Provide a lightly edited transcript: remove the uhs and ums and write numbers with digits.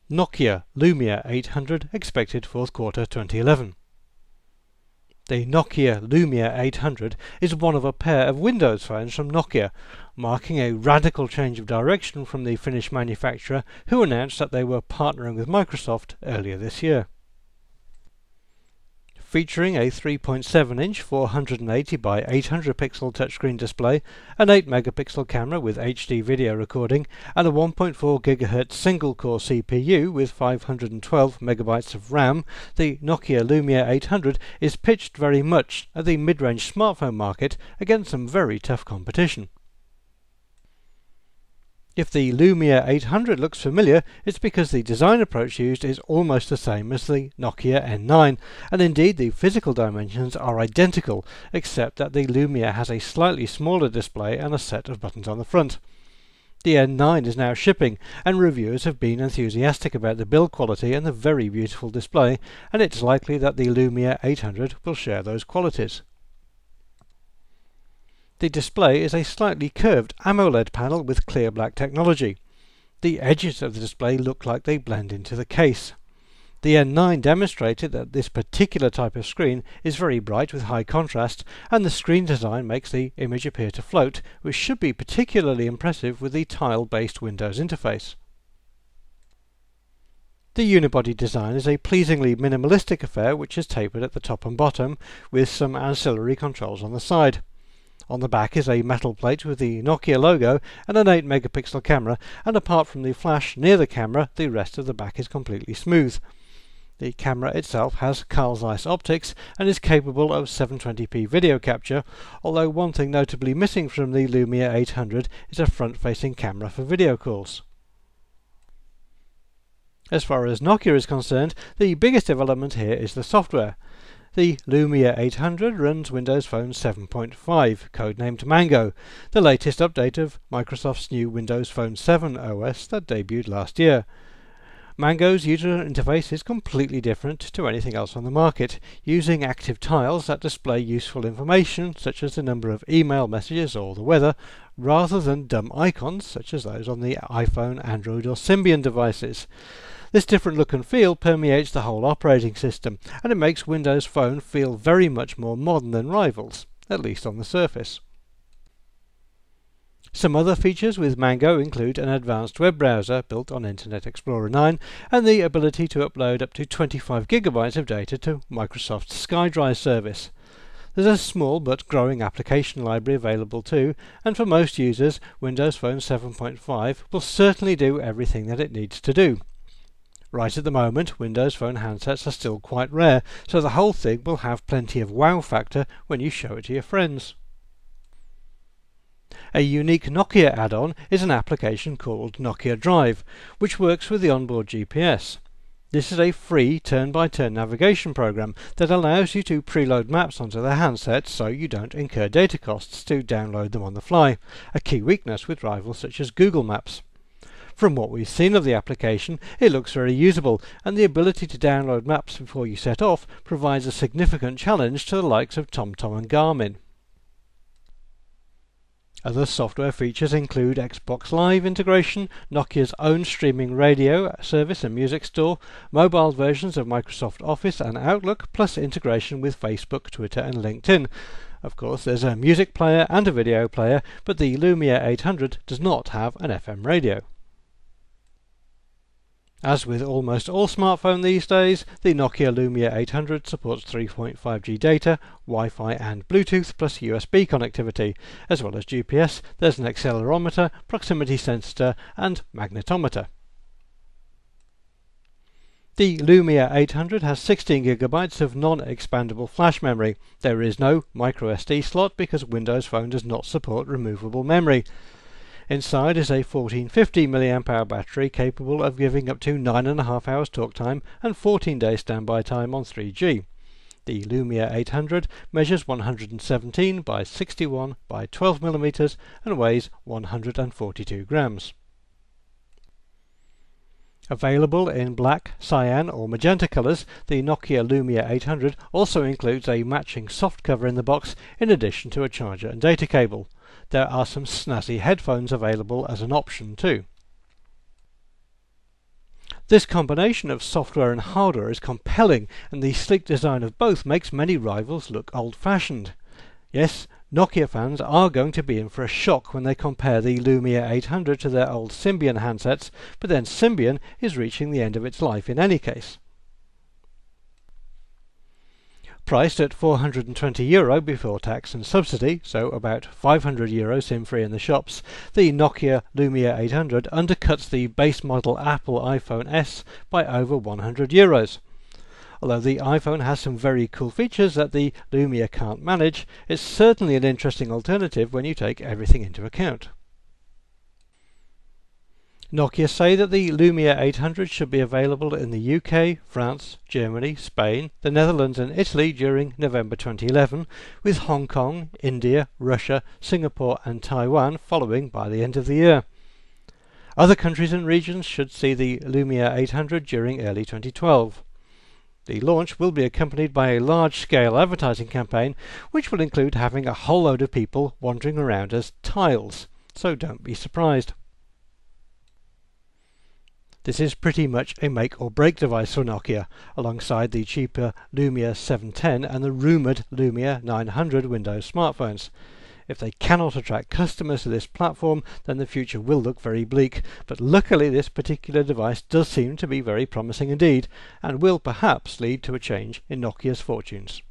Nokia Lumia 800 expected fourth quarter 2011. The Nokia Lumia 800 is one of a pair of Windows phones from Nokia, marking a radical change of direction from the Finnish manufacturer who announced that they were partnering with Microsoft earlier this year. Featuring a 3.7-inch 480 by 800 pixel touchscreen display, an 8 megapixel camera with HD video recording, and a 1.4 GHz single-core CPU with 512 megabytes of RAM, the Nokia Lumia 800 is pitched very much at the mid-range smartphone market against some very tough competition. If the Lumia 800 looks familiar, it's because the design approach used is almost the same as the Nokia N9, and indeed the physical dimensions are identical, except that the Lumia has a slightly smaller display and a set of buttons on the front. The N9 is now shipping, and reviewers have been enthusiastic about the build quality and the very beautiful display, and it's likely that the Lumia 800 will share those qualities. The display is a slightly curved AMOLED panel with clear black technology. The edges of the display look like they blend into the case. The N9 demonstrated that this particular type of screen is very bright with high contrast, and the screen design makes the image appear to float, which should be particularly impressive with the tile-based Windows interface. The unibody design is a pleasingly minimalistic affair which is tapered at the top and bottom, with some ancillary controls on the side. On the back is a metal plate with the Nokia logo and an 8 megapixel camera, and apart from the flash near the camera, the rest of the back is completely smooth. The camera itself has Carl Zeiss optics and is capable of 720p video capture, although one thing notably missing from the Lumia 800 is a front-facing camera for video calls. As far as Nokia is concerned, the biggest development here is the software. The Lumia 800 runs Windows Phone 7.5, codenamed Mango, the latest update of Microsoft's new Windows Phone 7 OS that debuted last year. Mango's user interface is completely different to anything else on the market, using active tiles that display useful information such as the number of email messages or the weather, rather than dumb icons such as those on the iPhone, Android or Symbian devices. This different look and feel permeates the whole operating system, and it makes Windows Phone feel very much more modern than rivals, at least on the surface. Some other features with Mango include an advanced web browser built on Internet Explorer 9 and the ability to upload up to 25 GB of data to Microsoft's SkyDrive service. There's a small but growing application library available too, and for most users, Windows Phone 7.5 will certainly do everything that it needs to do. Right at the moment, Windows Phone handsets are still quite rare, so the whole thing will have plenty of wow factor when you show it to your friends. A unique Nokia add-on is an application called Nokia Drive, which works with the onboard GPS. This is a free turn-by-turn navigation program that allows you to preload maps onto the handset so you don't incur data costs to download them on the fly, a key weakness with rivals such as Google Maps. From what we've seen of the application, it looks very usable, and the ability to download maps before you set off provides a significant challenge to the likes of TomTom and Garmin. Other software features include Xbox Live integration, Nokia's own streaming radio service and music store, mobile versions of Microsoft Office and Outlook, plus integration with Facebook, Twitter and LinkedIn. Of course, there's a music player and a video player, but the Lumia 800 does not have an FM radio. As with almost all smartphones these days, the Nokia Lumia 800 supports 3.5G data, Wi-Fi and Bluetooth plus USB connectivity. As well as GPS, there's an accelerometer, proximity sensor and magnetometer. The Lumia 800 has 16GB of non-expandable flash memory. There is no microSD slot because Windows Phone does not support removable memory. Inside is a 1450 mAh battery capable of giving up to 9.5 hours talk time and 14 days standby time on 3G. The Lumia 800 measures 117 by 61 by 12 mm and weighs 142 grams. Available in black, cyan or magenta colours, the Nokia Lumia 800 also includes a matching softcover in the box in addition to a charger and data cable. There are some snazzy headphones available as an option too. This combination of software and hardware is compelling, and the sleek design of both makes many rivals look old-fashioned. Yes, Nokia fans are going to be in for a shock when they compare the Lumia 800 to their old Symbian handsets, but then Symbian is reaching the end of its life in any case. Priced at €420 before tax and subsidy, so about €500 SIM-free in the shops, the Nokia Lumia 800 undercuts the base model Apple iPhone S by over €100. Although the iPhone has some very cool features that the Lumia can't manage, it's certainly an interesting alternative when you take everything into account. Nokia say that the Lumia 800 should be available in the UK, France, Germany, Spain, the Netherlands and Italy during November 2011, with Hong Kong, India, Russia, Singapore and Taiwan following by the end of the year. Other countries and regions should see the Lumia 800 during early 2012. The launch will be accompanied by a large-scale advertising campaign, which will include having a whole load of people wandering around as tiles, so don't be surprised. This is pretty much a make-or-break device for Nokia, alongside the cheaper Lumia 710 and the rumoured Lumia 900 Windows smartphones. If they cannot attract customers to this platform, then the future will look very bleak, but luckily this particular device does seem to be very promising indeed, and will perhaps lead to a change in Nokia's fortunes.